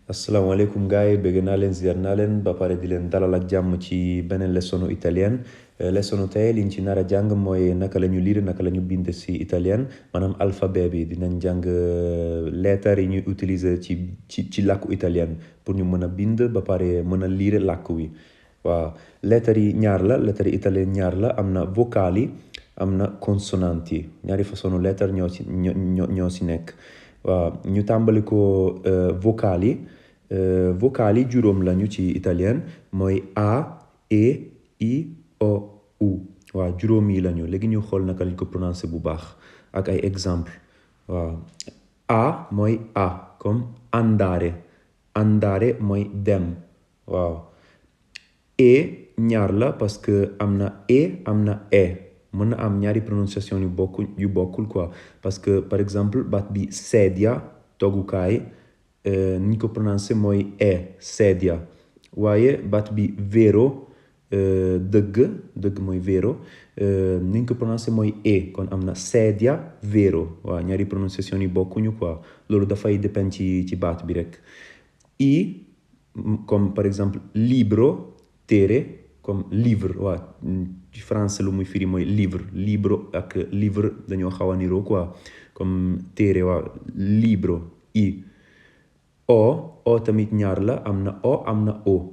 asalaamaaleykum gars yi bëgg naa leen ziar naa leen ba pare di leen dalal ak jàmm ci beneen leçonu italien leçonu tey liñ ci nar a jàng mooy naka la ñu lire naka la ñu bind si italien maanaam alphabet bi dinañ jàng lettres yi ñuy utiliser ci làkku italien pour ñu mën a bind ba pare mën a lire làkk wi waaw lettres yi ñaar la lettres yi italien ñaar la am na vocali am na consonanti ñaari façonu lettres ñoo si nekk waaw ñu tàmbali ko vocali vocali juróom lañu ci italien mooy A E I O U waaw juróom yi lañu léegi ñu xool naka lañ ko prononcer bu baax ak ay exemple waaw A mooy A comme andare andare mooy dem waaw E ñaar la parce que am na E am na E mën na am ñaari prononciation yu bokkul quoi parce que par exemple baat bi sedia toogukaay ni ñu ko prononcé mooy sedia waaye baat bi vero dëgg mooy vero ni ñu ko prononcé mooy kon am na sedia vero waaw ñaari prononciation yi bokkuñu quoi loolu dafay dépend ci baat bi rek I comme par exemple libro téere comme livre waaw ci français lu muy firi mooy libro ak livre dañoo xaw a niroo quoi comme téere waaw libro I o tamit ñaar la am na o am na o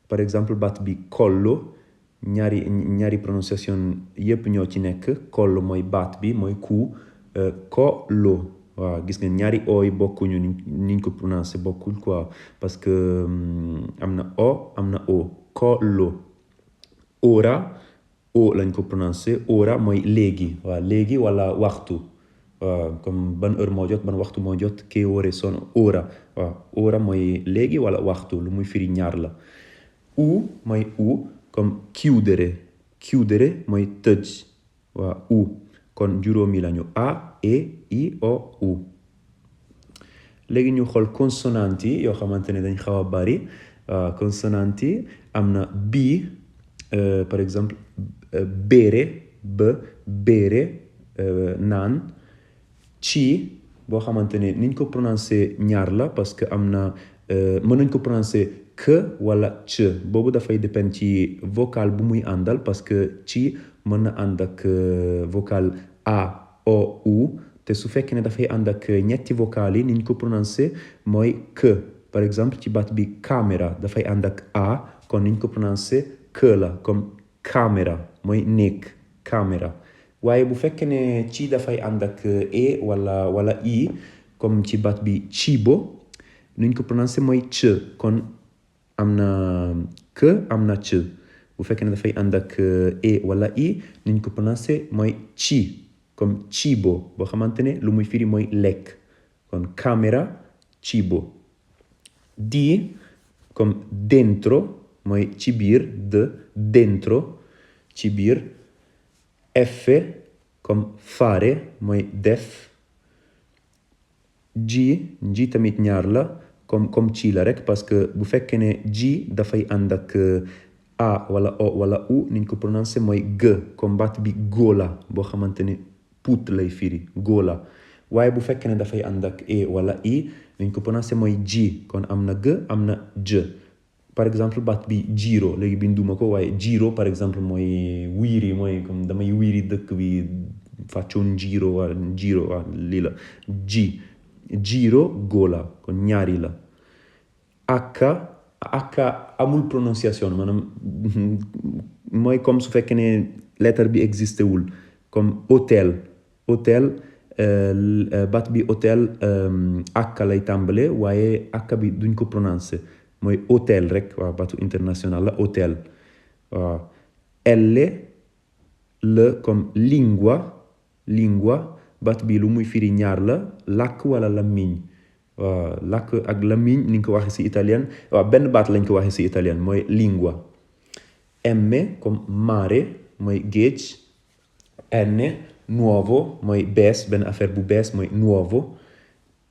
par exemple baat bi collo ñaari prononciation yépp ñoo ci nekk collo mooy baat bi mooy ku collo waaw gis nga ñaari o yi bokkuñu niñ ko prononcé bokkul quoi parce que am na o am na o collo ora o lañ ko prononcé ora mooy léegi waaw léegi wala waxtu waaw comme ban heure moo jot ban waxtu moo jot che ore sono ora waaw ora mooy léegi wala waxtu lu muy firi ñaar la u mooy u comme chiudere mooy tëj waaw u kon juróomi lañu A E I O U léegi ñu xool consonanti yoo xamante ne dañ xaw a bari consonanti am na B par exemple bere naan ci boo xamante ne niñ ko prononcé ñaar la parce que am na mën nañ ko prononcé k wala c boobu dafay dépend ci vocal bu muy àndal parce que ci mën na ànd ak vocal A O U te su fekkee ne dafay ànd ak ñetti vocal yi niñ ko prononcé mooy k par exemple ci baat bi camera dafay ànd ak A kon niñ ko prononcé k la comme camera mooy néeg camera waaye bu fekkee ne ci dafay ànd ak e wala i comme ci baat bi cibo nuñ ko prononcé mooy c kon am na k am na c bu fekkee ne dafay ànd ak e wala i nuñ ko prononcé mooy ci comme cibo boo xamante ne lu muy firi mooy lekk kon camera cibo di comme dentro mooy ci biir dentro ci biir F comme fare mooy def G tamit ñaar la comme ci la rek parce que bu fekkee ne G dafay ànd ak A wala O wala U niñ ko prononcé mooy G comme baat bi gola boo xamante ne put lay firi gola waaye bu fekkee ne dafay ànd ak E wala I niñ ko prononcé mooy G kon am na G am na J par exemple baat bi giro léegi binduma ko waaye giro par exemple mooy wiiri mooy comme damay wiiri dëkk bi faccio un giro waaw lii la giro gola kon ñaari la H amul prononciation maanaam mooy comme su fekkee ne lettre bi existé wul comme hôtel baat bi hôtel H lay tàmbale waaye H bi duñ ko prononcé mooy hôtel rek waaw baatu international la hôtel waaw L comme lingua baat bi lu muy firi ñaar la làkk wala làmmiñ waaw làkk ak làmmiñ ni nga ko waxee ci italien waaw benn baat lañ ko waxee ci italien mooy lingua M comme mare mooy géej N nuovo mooy bees benn affaire bu bees mooy nuovo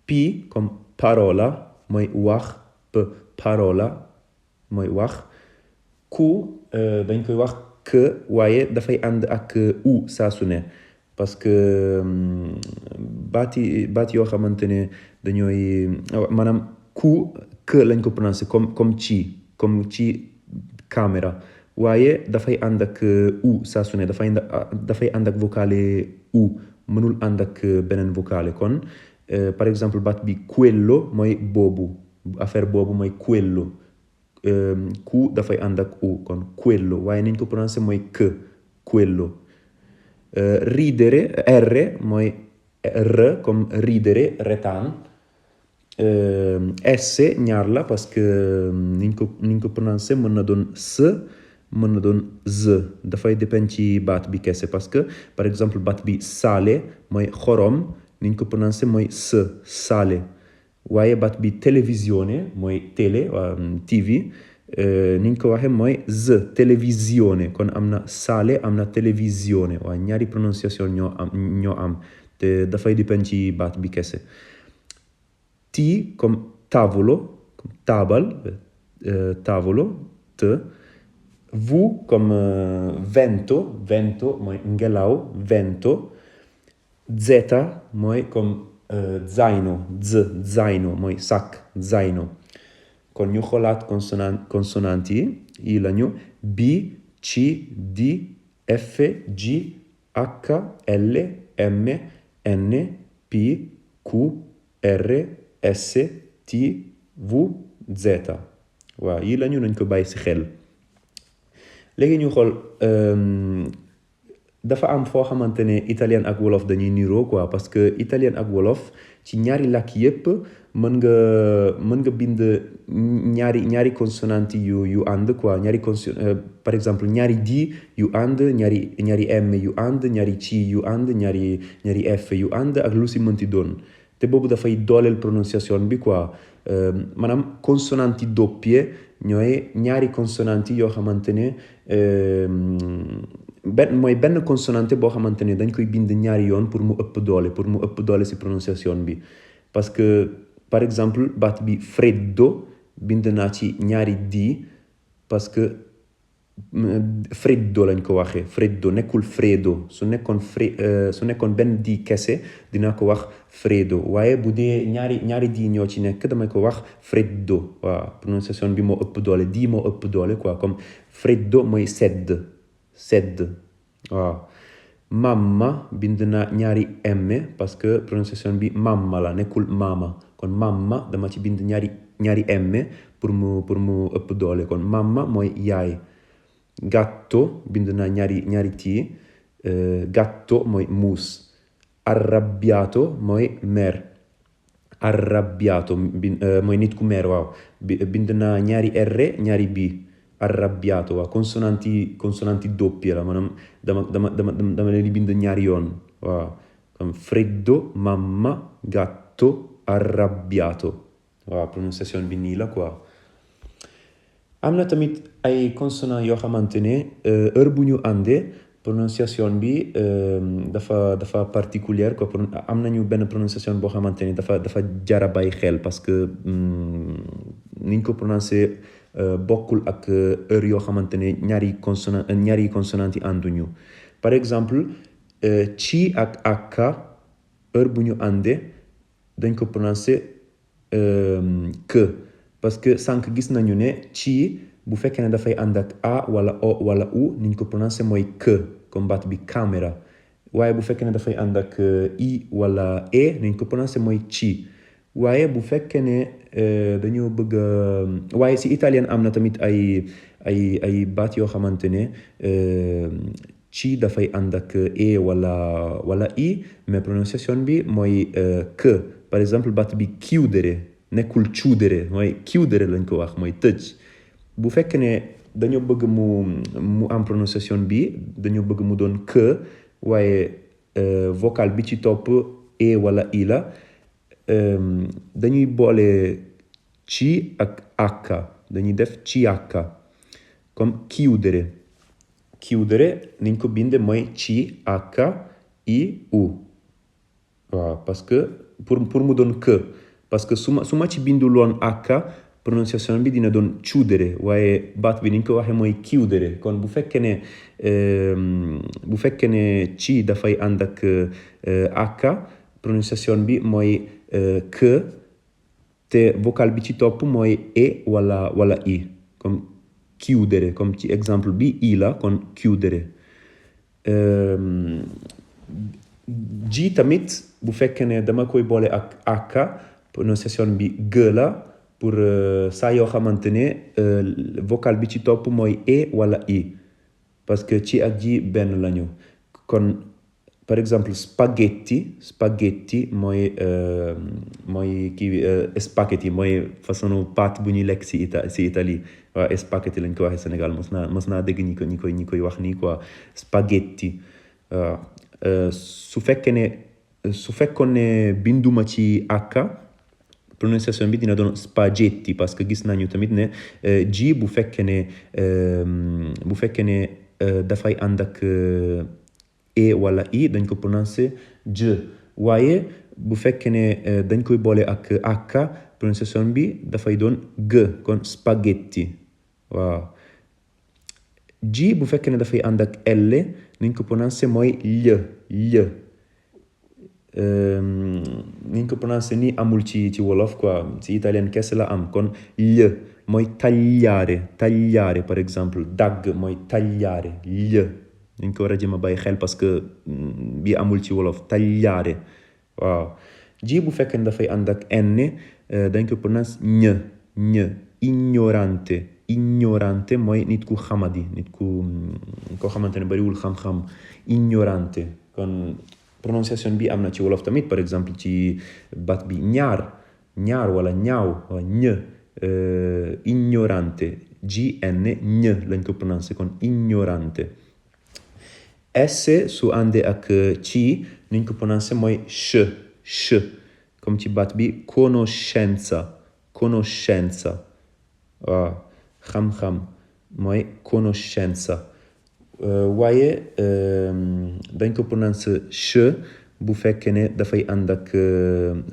P comme parola mooy wax parola mooy wax ku dañ koy wax que waaye dafay ànd ak u saa su ne parce que baat yoo xamante ne dañooy maanaam Q lañ ko prononcé comme ci caméra waaye dafay ànd ak U saa su ne dafay ànd ak vocale U mënul ànd ak beneen vocale kon par exemple baat bi quello mooy boobu affaire boobu mooy quello Q dafay ànd ak U kon quello waaye niñ ko prononcé mooy quello ridere R mooy R comme ridere retaan S ñaar la parce que niñ ko prononcé mën na doon S mën na doon Z dafay dépend ci baat bi kese parce que par exemple baat bi sale mooy xorom niñ ko prononcé mooy S sale waaye baat bi télévisione mooy télé TV niñ ko waxee mooy Z télévisione kon am na sale am na télévisione waaye ñaari prononciation ñoo am te dafay dépend ci baat bi kese T comme tavolo comme tavolo T V comme vento mooy ngelaw vento Z mooy comme zaino mooy sac zaino kon ñu xoolaat consonanti yi lañu B C D F G H L M N P Q R S T V Z waaw yi lañu nañ ko bàyyi ci xel léegi ñu xool dafa am foo xamante ne italien ak wolof dañuy niroo quoi parce que italien ak wolof ci ñaari làkk yépp mën nga bind ñaari consonanti yu ànd quoi par exemple ñaari D yu ànd ñaari M yu ànd ñaari C yu ànd ñaari F yu ànd ak lu si mënti doon te boobu dafay dooleel prononciation bi quoi maanaam consonanti doppie ñooy ñaari consonanti yoo xamante ne benn consonante boo xamante ne dañ koy bind ñaari yoon pour mu ëpp doole ci prononciation bi parce que par exemple baat bi freddo bind naa ci ñaari D parce que freddo lañ ko waxee freddo nekkul freddo su nekkoon benn D kese dinaa ko wax freddo waaye bu dee ñaari D ñoo ci nekk damay ko wax freddo waaw prononciation bi moo ëpp doole D moo ëpp doole quoi comme freddo mooy sedd waaw mamma bind naa ñaari M parce que prononciation bi mamma la nekkul mama kon mamma dama ci bind ñaari M pour mu ëpp doole kon mamma mooy yaay gatto bind naa ñaari T gatto mooy muus arrabbiato mooy mer arrabbiato mooy nit ku mer waaw bind naa ñaari R ñaari B arrabbiato waaw consonanti doppie la maanaam dama leen di bind ñaari yoon waaw comme freddo mamma gatto arrabbiato waaw prononciation bi nii la quoi am na tamit ay consonant yoo xamante ne heure bu ñu àndee prononciation bi dafa particulière quoi am nañu benn prononciation boo xamante ne dafa jara bàyyi xel parce que niñ ko prononcé bokkul ak heure yoo xamante ne ñaari consonanti ànduñu par exemple ci ak H heure bu ñu àndee dañ ko prononcé que parce que sànq gis nañu ne ci bu fekkee ne dafay ànd ak A wala O wala U niñ ko prononcé mooy que comme baat bi caméra waaye bu fekkee ne dafay ànd ak I wala E niñ ko prononcé mooy ci waaye bu fekkee ne dañoo bëgg waaye si italien am na tamit ay baat yoo xamante ne ci dafay ànd ak E wala I mais prononciation bi mooy que par exemple baat bi chiudere nekkul chiudere mooy chiudere lañ ko wax mooy tëj bu fekkee ne dañoo bëgg mu am prononciation bi dañoo bëgg mu doon que waaye vocal bi ci topp E wala I la dañuy boole ci ak H dañuy def ci H comme chiudere niñ ko binde mooy ci H I U waaw parce que pour mu doon que parce que su ma ci bindul woon H prononciation bi dina doon chiudere waaye baat bi niñ ko waxee mooy chiudere kon bu fekkee ne ci dafay ànd ak H prononciation bi mooy que te vocal bi ci topp mooy e wala i comme chiudere comme ci exemple bi i la kon chiudere. G tamit bu fekkee ne dama koy boole ak h prononciation bi g la pour saa yoo xamante ne vocal bi ci topp mooy e wala i parce que ci ak ji benn lañu kon par exemple spaghetti mooy spaghetti mooy façon pâte bu ñuy lekk si Italie waaw spaghetti lañ ko waxee Sénégal mos naa dégg ñi koy wax nii quoi spaghetti waaw su fekkoon ne binduma ci h prononciation bi dina doon spaghetti parce que gis nañu tamit ne ji bu fekkee ne dafay ànd ak e wala i dañ ko prononcer j waaye bu fekkee ne dañ koy boole ak h prononciation bi dafay doon g kon spaghetti waaw ji bu fekkee ne dafay ànd ak l niñ ko prononcer mooy l niñ ko prononcer nii amul ci wolof quoi ci italien kese la am kon l mooy tagliare par exemple dagg mooy tagliare l dañ ko war a jéem a bàyyi xel parce que bi amul ci wolof tagliare waaw ji bu fekkee ne dafay ànd ak n dañ ko prononcer ñ ignorante mooy nit ku xamadi nit koo xamante ne bariwul xam-xam ignorante kon prononciation bi am na ci wolof tamit par exemple ci baat bi ñaar wala ñaaw ignorante ñ lañ ko prononcer kon ignorante s su àndee ak ci niñ ko prononcer mooy sh comme ci baat bi conoscenza waaw xam-xam mooy conoscenza waaye dañ ko prononcer sh bu fekkee ne dafay ànd ak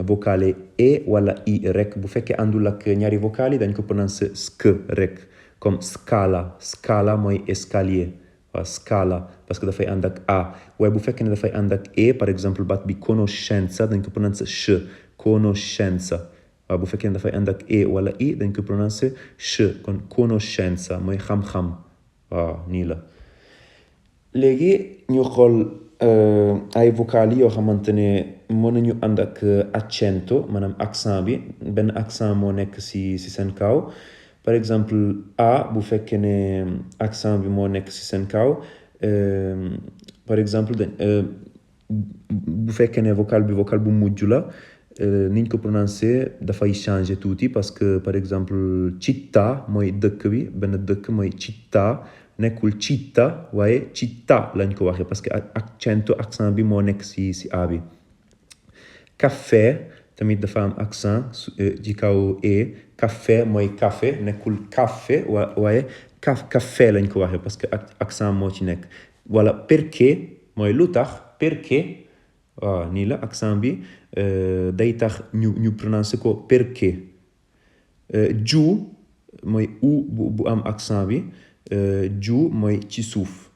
vocale e wala i rek bu fekkee àndul ak ñaari vocali dañ ko prononcer sk rek comme scala mooy escalier waaw scala parce que dafay ànd ak a waaye bu fekkee ne dafay ànd ak e par exemple baat bi conoscenza dañ ko prononcer sh conoscenza waaw bu fekkee ne dafay ànd ak e wala i dañ ko prononcer sh kon conoscenza mooy xam-xam waaw nii la léegi ñu xool ay vocali yoo xamante ne mën nañu ànd ak accento maanaam accent bi benn accent moo nekk si seen kaw par exemple a bu fekkee ne accent bi moo nekk si seen kaw par exemple bu fekkee ne vocal bu mujj la niñ ko prononcer dafay changer tuuti parce que par exemple città mooy dëkk bi benn dëkk mooy città nekkul città waaye città lañ ko waxee parce que accent bi moo nekk si a bi caffè tamit dafa am accent ci kaw e caffè mooy café nekkul café waaye caffè lañ ko waxee parce que accent moo ci nekk wala perché mooy lu tax perché waaw nii la accent bi day tax ñu prononcer ko perché giù mooy u bu am accent bi giù mooy ci suuf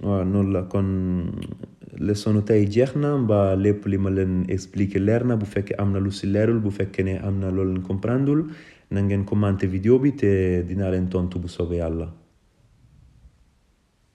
waaw noonu la kon leçon tey jeex na mbaa lépp li ma leen expliquer leer na bu fekkee am na lu si leerul bu fekkee ne am na loolu leen comprendul na ngeen commenter vidéo bi te dinaa leen tontu bu soobee yàlla